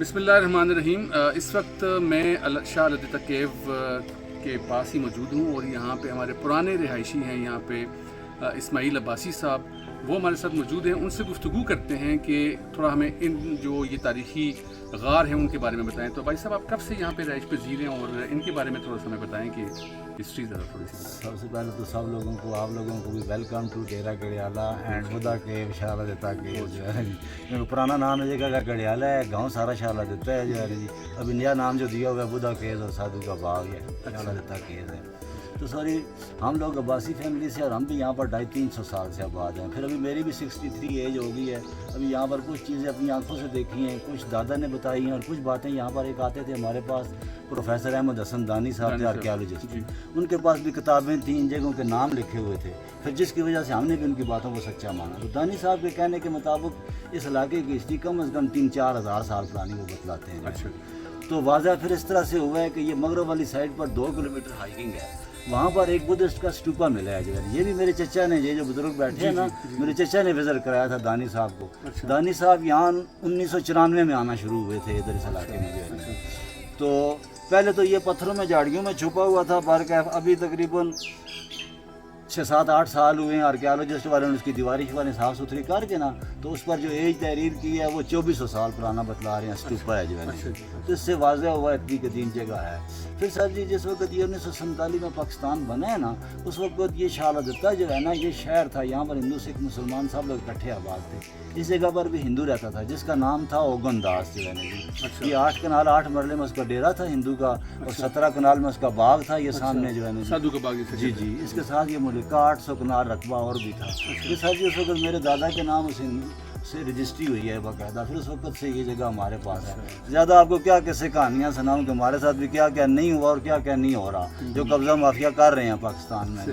बिस्मिल्लाहिर्रहमानिर्रहीम। इस वक्त मैं शाह लतीफ़ केव के पास ही मौजूद हूँ और यहाँ पे हमारे पुराने रिहायशी हैं यहाँ पे इस्माइल अब्बासी साहब, वो हमारे साथ मौजूद हैं। उनसे गुफ्तगू करते हैं कि थोड़ा हमें इन जो ये तारीख़ी गार हैं उनके बारे में बताएं। तो भाई साहब, आप कब से यहाँ पे रहाइश पज़ीर हैं और इनके बारे में थोड़ा सा हमें बताएं कि हिस्ट्री ज़रा थोड़ी सी। सबसे पहले तो सब लोगों को, आप लोगों को भी वेलकम टू डेरा गढ़ियाला एंड खुदा के शाह लतीफ़ केव जो है जी। मेरा पुराना नाम है जगह का गढ़ियाला है, गांव सारा शाह लतीफ़ है जो है जी। अभी नया नाम जो दिया हुआ है बुधा केव और साधु का बाग है, शाह लतीफ़ केव है। तो सॉरी, हम लोग अब्बासी फैमिली से और हम भी यहाँ पर 250-300 साल से आबाद हैं। फिर अभी मेरी भी 63 एज हो गई है। अभी यहाँ पर कुछ चीज़ें अपनी आंखों से देखी हैं, कुछ दादा ने बताई हैं और कुछ बातें यहाँ पर एक आते थे हमारे पास प्रोफेसर अहमद हसन दानी साहब थे, आर्कियोलॉजिस्ट। उनके पास भी किताबें थी, इन जगहों के नाम लिखे हुए थे। फिर जिसकी वजह से हमने भी उनकी बातों को सच्चा माना। तो दानी साहब के कहने के मुताबिक इस इलाके की हिस्ट्री कम अज़ कम 3-4 हज़ार साल पुरानी वो बतलाते हैं। अच्छा। तो वाज़ह फिर इस तरह से हुआ है कि ये मगरब वाली साइड पर 2 किलोमीटर हाइकिंग है। वहाँ पर एक बुद्धिस्ट का स्टूपा मिला है जगह। ये भी मेरे चचा ने, ये जो बुजुर्ग बैठे हैं ना, मेरे चचा ने विजिट कराया था दानी साहब को। अच्छा। दानी साहब यहाँ 1994 में आना शुरू हुए थे इधर इस इलाके में जो है। तो पहले तो ये पत्थरों में झाड़ियों में छुपा हुआ था पार्क है। अभी तकरीबन 6-7-8 साल हुए हैं आर्कियोलॉजिस्ट वाले ने उसकी दीवारी शिवारी साफ़ सुथरी करके ना, तो उस पर जो एज तहरीर की है वो 2400 साल पुराना बतला रहे हैं, स्टूपा है जो है। तो इससे वाज़ह हुआ इतनी कदीम जगह है। फिर सर जी, जिस वक्त ये 1947 में पाकिस्तान बना है ना, उस वक्त ये शाह लतीफ़ जो है ना, ये शहर था। यहाँ पर हिंदू सिख मुसलमान सब लोग इकट्ठे आबाद थे। इस जगह पर भी हिंदू रहता था जिसका नाम था ओगनदास जो है ना जी। ये 8 कनाल 8 मरले में उसका डेरा था हिंदू का, और 17 कनाल में उसका बाग था। ये सामने जो है ना साधु का बाग जी जी। इसके साथ ये मुल्का 800 कनाल रकबा और भी था। ये सर जी उस वक्त मेरे दादा के नाम से रजिस्ट्री हुई है बाकायदा। फिर उस वक्त से ये जगह हमारे पास है। ज़्यादा आपको क्या कैसे कहानियाँ सुनाऊँ कि हमारे साथ भी क्या क्या नहीं हुआ और क्या क्या नहीं हो रहा, जो कब्ज़ा माफिया कर रहे हैं पाकिस्तान में,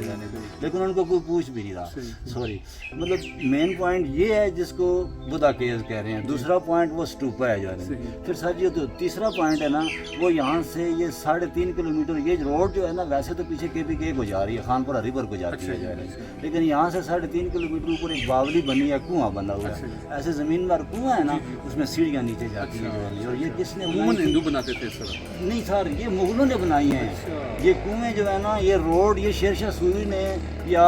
लेकिन उनको कोई पूछ भी नहीं रहा। सॉरी, मतलब मेन पॉइंट ये है जिसको बुधा केव कह रहे हैं। दूसरा पॉइंट वो स्टूपा है जो है। फिर सर जी तो तीसरा पॉइंट है ना, वो यहाँ से ये 3.5 किलोमीटर ये रोड जो है ना, वैसे तो पीछे KPK को जा रही है, खानपुरा रिवर को जाती है जो है, लेकिन यहाँ से 3.5 किलोमीटर ऊपर एक बावली बनी है, कुआं बना हुआ है। ऐसे ज़मीन पर कुआं है ना, उसमें सीढ़ियाँ नीचे जाती हैं। और ये किसने बनाई? हिंदू बनाते थे सर? नहीं सर, ये मुगलों ने बनाई हैं। ये कुएं जो है ना, ये रोड ये शेरशाह सूरी ने या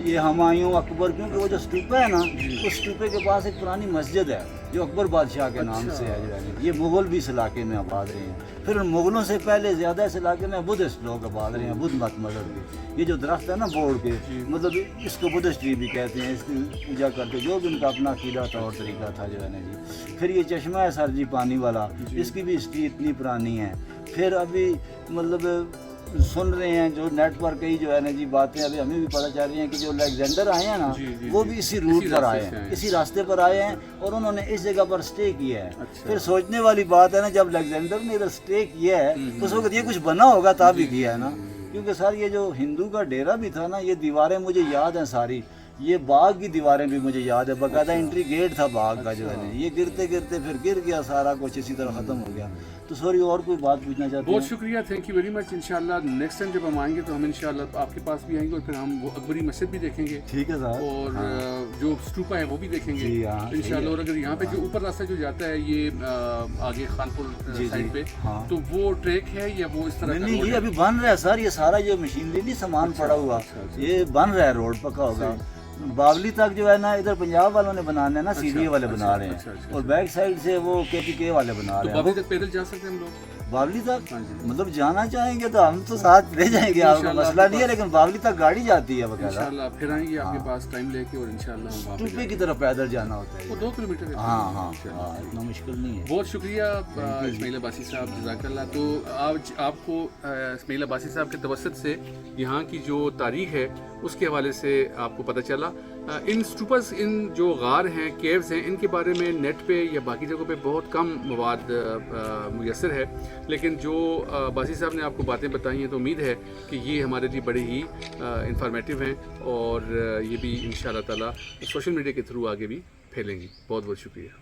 ये हुमायूं अकबर, क्योंकि वो जो स्तूपा है ना, उस स्तूपे के पास एक पुरानी मस्जिद है जो अकबर बादशाह के नाम से है जो है। ये मुग़ल भी इस इलाके में आबाद रहे हैं। फिर उन मुग़लों से पहले ज़्यादा इस इलाके में बुद्धिस्ट लोग आबाद रहे हैं, बुद्ध मत मज़हब के। ये जो दरख्त है ना बोर्ड के, मतलब इसको बुद्धिस्ट ट्री भी कहते हैं। इसकी पूजा करते, जो भी उनका अपना अक़ीदा था और तरीका था जो है ना जी। फिर ये चश्मा है सर जी पानी वाला, इसकी भी हिस्ट्री इतनी पुरानी है। फिर अभी मतलब सुन रहे हैं जो नेट पर कई जो है ना जी बातें अभी हमें भी पता चल रही हैं कि जो अलेक्जेंडर आए हैं ना, वो भी इसी रूट पर आए हैं, इसी रास्ते पर आए हैं और उन्होंने इस जगह पर स्टे किया है। फिर सोचने वाली बात है ना, जब अलेक्जेंडर ने इधर स्टे किया है तो उस वक्त ये कुछ बना होगा तब ही किया है ना, क्योंकि सर ये जो हिंदू का डेरा भी था ना, ये दीवारें मुझे याद हैं सारी। ये बाग की दीवारें भी मुझे याद है, बाकायदा एंट्री गेट था बाग का जो है ना। ये गिरते गिरते फिर गिर गया सारा कुछ, इसी तरह ख़त्म हो गया। तो सॉरी, और कोई बात पूछना चाहते हैं? बहुत शुक्रिया, थैंक यू वेरी मच। इंशाल्लाह नेक्स्ट टाइम जब हम आएंगे तो हम इंशाल्लाह आपके पास भी आएंगे और फिर हम वो अकबरी मस्जिद भी देखेंगे। ठीक है सर। और जो स्टूपा है वो भी देखेंगे इंशाल्लाह। और अगर यहाँ पे जो ऊपर रास्ता जो जाता है ये आगे खानपुर साइड पे, तो वो ट्रैक है या वो इस तरह? नहीं, ये अभी बन रहा है सर। ये सारा जो मशीनरी नहीं सामान पड़ा हुआ, ये बन रहा है, रोड पक्का होगा। बावली तक जो है ना, इधर पंजाब वालों ने बनाने ना, CDA वाले बना रहे हैं, और बैक साइड से वो KPK वाले बना रहे हैं। बावली तक पैदल जा सकते हैं हम लोग? बावली तक मतलब जाना चाहेंगे तो हम तो साथ ले जाएंगे, आपको मसला नहीं है, लेकिन बावली तक गाड़ी जाती है बकायदा। इंशाल्लाह फिर आएंगे आपके पास टाइम लेके और इंशाल्लाह हम स्टूपे की तरफ पैदल जाना होता है। वो 2 किलोमीटर है। हाँ, इतना मुश्किल नहीं है। बहुत शुक्रिया इस्माइल अब्बासी साहब, जज़ाकल्लाह। तो आज आपको इस्माइल अब्बासी साहब के तवसत से यहाँ की जो तारीख़ है उसके हवाले से आपको पता चला। इन स्टूपर्स, इन जो गार हैं, केव्स हैं, इनके बारे में नेट पे या बाकी जगहों पे बहुत कम मवाद मुयसर है, लेकिन जो अब्बासी साहब ने आपको बातें बताई हैं तो उम्मीद है कि ये हमारे लिए बड़े ही इंफॉर्मेटिव हैं और ये भी इंशाअल्लाह ताला सोशल मीडिया के थ्रू आगे भी फैलेंगी। बहुत बहुत शुक्रिया।